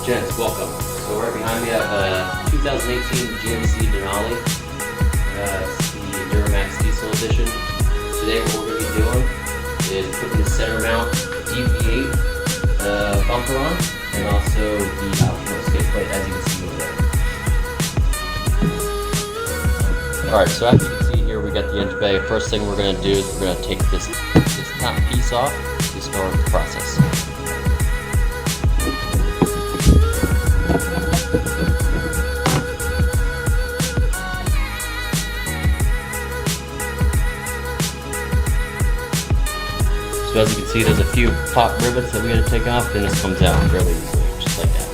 Gents, welcome. So right behind me I have a 2018 GMC Denali. It's the Duramax Diesel Edition. Today what we're going to be doing is putting the center mount DV8 bumper on, and also the optional skid plate, as you can see over there. Alright, so as you can see here, we got the engine bay. First thing we're going to do is we're going to take this top piece off to start the process. So as you can see, there's a few pop rivets that we got to take off, and this comes out fairly easily, just like that.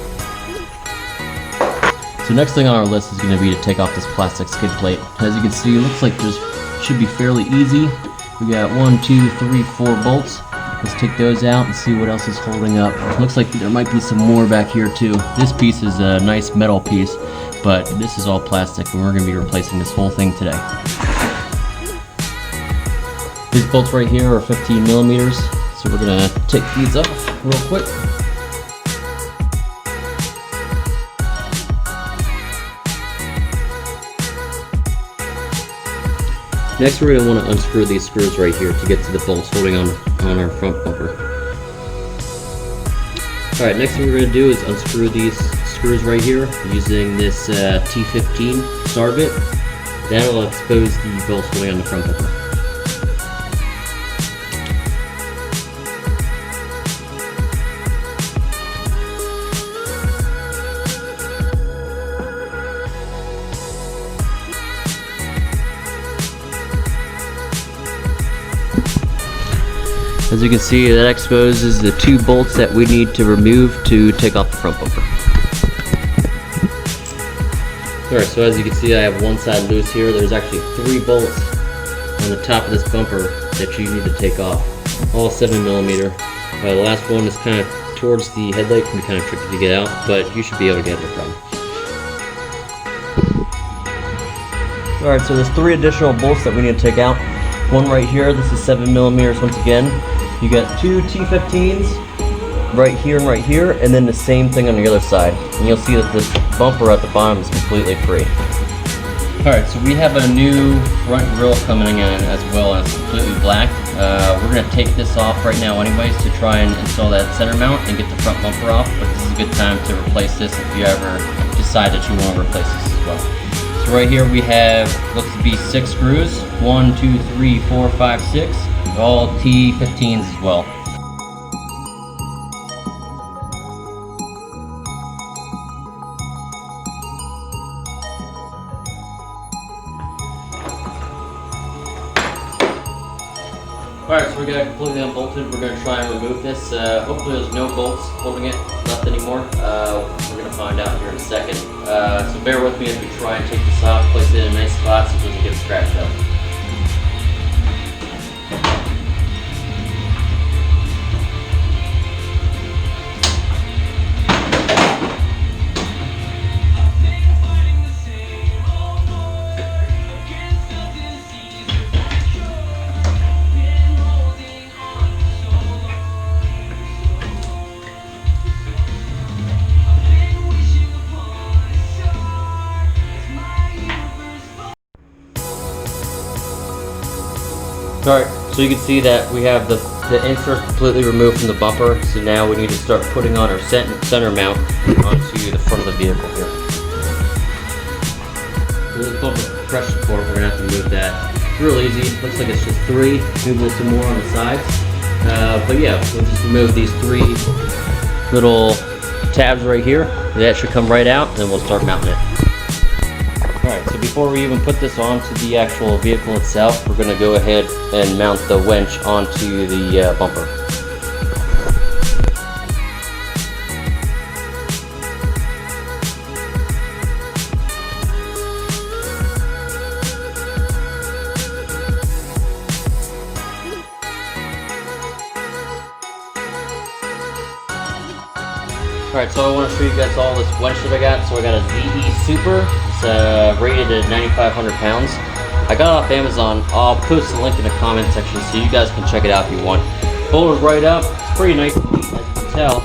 So next thing on our list is going to be to take off this plastic skid plate. As you can see, it looks like this should be fairly easy. We got 1, 2, 3, 4 bolts. Let's take those out and see what else is holding up. Looks like there might be some more back here too. This piece is a nice metal piece, but this is all plastic, and we're going to be replacing this whole thing today. These bolts right here are 15 millimeters, so we're going to take these off real quick. Next, we're going to want to unscrew these screws right here to get to the bolts holding on our front bumper. Alright, next thing we're going to do is unscrew these screws right here using this T15 star bit. That will expose the bolts holding on the front bumper. As you can see, that exposes the 2 bolts that we need to remove to take off the front bumper. Alright, so as you can see, I have one side loose here. There's actually 3 bolts on the top of this bumper that you need to take off. All 7 millimeter. The last one is kind of towards the headlight, can be kind of tricky to get out, but you should be able to get it, no problem. Alright, so there's 3 additional bolts that we need to take out. One right here, this is 7 millimeters once again. You got 2 T15s right here and right here, and then the same thing on the other side. And you'll see that this bumper at the bottom is completely free. Alright, so we have a new front grille coming in as well, and it's completely black. We're going to take this off right now anyways to try and install that center mount and get the front bumper off, but this is a good time to replace this if you ever decide that you want to replace this as well. So right here we have, looks to be 6 screws, 1, 2, 3, 4, 5, 6, all T15s as well. Alright, so we got it completely unbolted. We're going to try and remove this. Hopefully there's no bolts holding it left anymore. We're going to find out here in a second. So bear with me as we try and take this off, place it in a nice spot so it doesn't get scratched up. Alright, so you can see that we have the insert completely removed from the bumper, so now we need to start putting on our center mount onto the front of the vehicle here. So this bumper pressure support, we're going to have to remove that. Real easy, looks like it's just 3, maybe there's some more on the sides. But yeah, we'll just remove these 3 little tabs right here. That should come right out, and we'll start mounting it. Alright, so before we even put this onto the actual vehicle itself, we're going to go ahead and mount the winch onto the bumper. Alright, so I want to show you guys all this wench that I got. So I got a ZEsuper. It's rated at 9,500 pounds. I got it off Amazon. I'll post a link in the comment section so you guys can check it out if you want. Folded right up. It's pretty nice, as you can tell.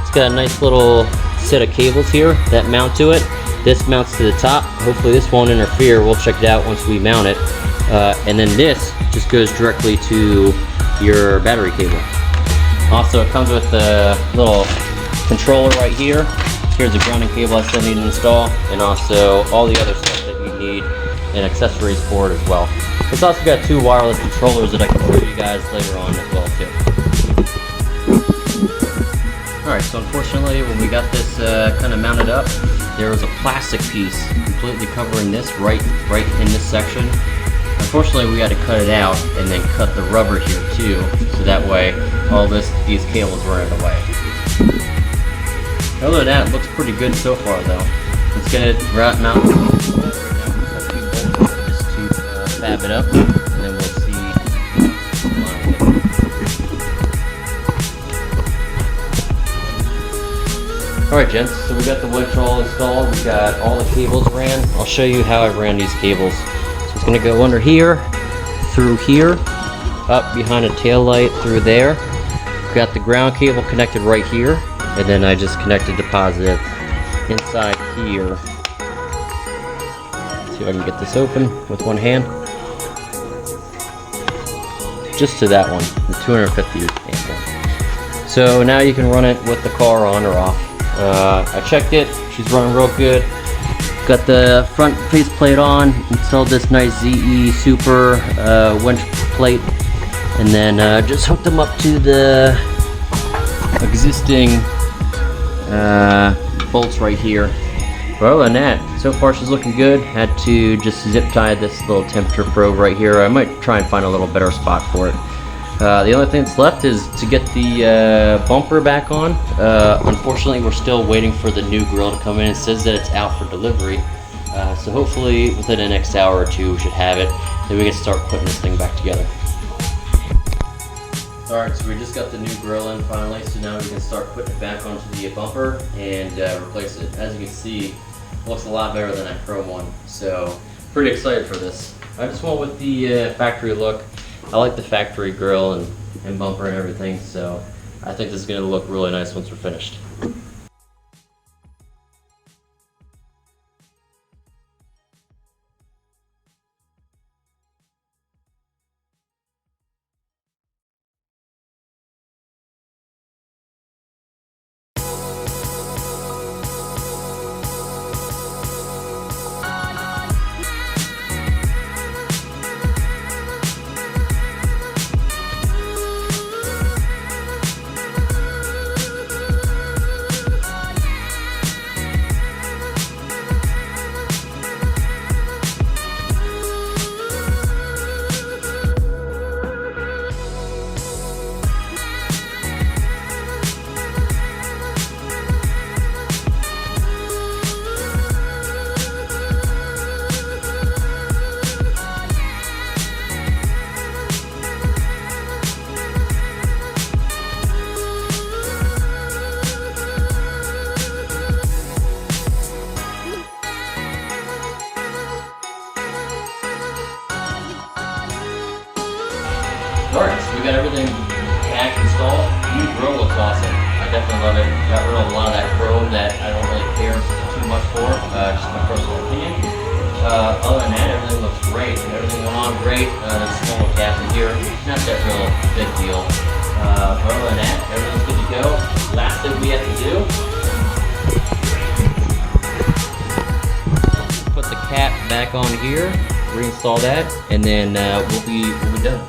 It's got a nice little set of cables here that mount to it. This mounts to the top. Hopefully this won't interfere. We'll check it out once we mount it. And then this just goes directly to your battery cable. Also, it comes with a little controller right here. Here's a grounding cable I still need to install, and also all the other stuff that you need and accessories for it as well. It's also got 2 wireless controllers that I can show you guys later on as well too. Alright, so unfortunately when we got this kind of mounted up, there was a plastic piece completely covering this right in this section. Unfortunately we had to cut it out and then cut the rubber here too, so that way all these cables weren't in the way. Other than that, it looks pretty good so far though. Let's get it mounted just to fab it up, and then we'll see. Alright gents, so we got the winch all installed, we got all the cables ran. I'll show you how I ran these cables. So it's going to go under here, through here, up behind a tail light through there. Got the ground cable connected right here, and then I just connected the positive inside here. Let's see if I can get this open with one hand. Just to that one, the 250 amp one. So now you can run it with the car on or off. I checked it, she's running real good. Got the front faceplate on, installed this nice ZEsuper winch plate, and then just hooked them up to the existing bolts right here. But other than that, so far she's looking good. Had to just zip tie this little temperature probe right here. I might try and find a little better spot for it. The only thing that's left is to get the bumper back on. Unfortunately, we're still waiting for the new grill to come in. It says that it's out for delivery. So hopefully within the next hour or two we should have it. Then we can start putting this thing back together. Alright, so we just got the new grill in finally, so now we can start putting it back onto the bumper and replace it. As you can see, it looks a lot better than that chrome one. So pretty excited for this. I just went with the factory look. I like the factory grill and bumper and everything, so I think this is going to look really nice once we're finished. Alright, so we got everything back installed. New grill looks awesome. I definitely love it. Got rid of a lot of that chrome that I don't really care too much for, just my personal opinion. Other than that, everything looks great. Everything went on great. There's a small gap in here. Not that real big deal. Other than that, everything's good to go. Last thing we have to do, put the cap back on here, reinstall that, and then we'll be done.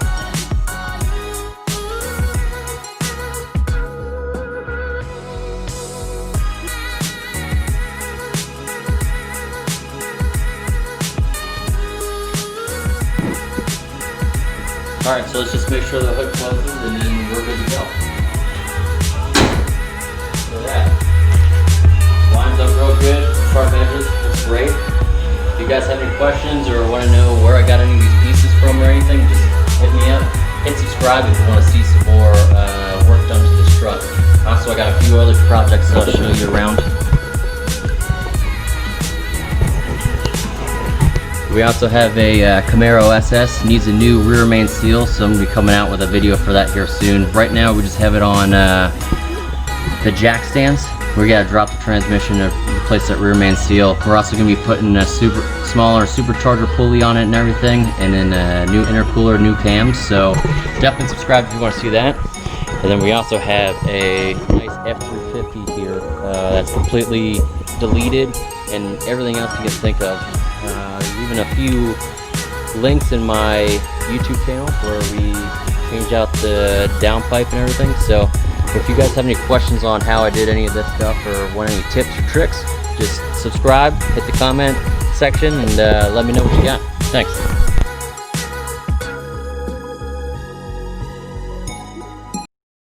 Alright, so let's just make sure the hood closes and then we're good to go. So that lines up real good, sharp edges, looks great. If you guys have any questions or want to know where I got any of these pieces from or anything, just hit me up. Hit subscribe if you want to see some more work done to this truck. Also, I got a few other projects that I'll show you around. We also have a Camaro SS, needs a new rear main seal, so I'm going to be coming out with a video for that here soon. Right now we just have it on the jack stands, We gotta drop the transmission to replace that rear main seal. We're also gonna be putting a smaller supercharger pulley on it and everything, and then a new intercooler, new cams. So definitely subscribe if you want to see that. And then we also have a nice F350 here that's completely deleted, and everything else you can think of. There's even a few links in my YouTube channel where we change out the downpipe and everything. So if you guys have any questions on how I did any of this stuff or want any tips or tricks, just subscribe, hit the comment section, and let me know what you got. Thanks.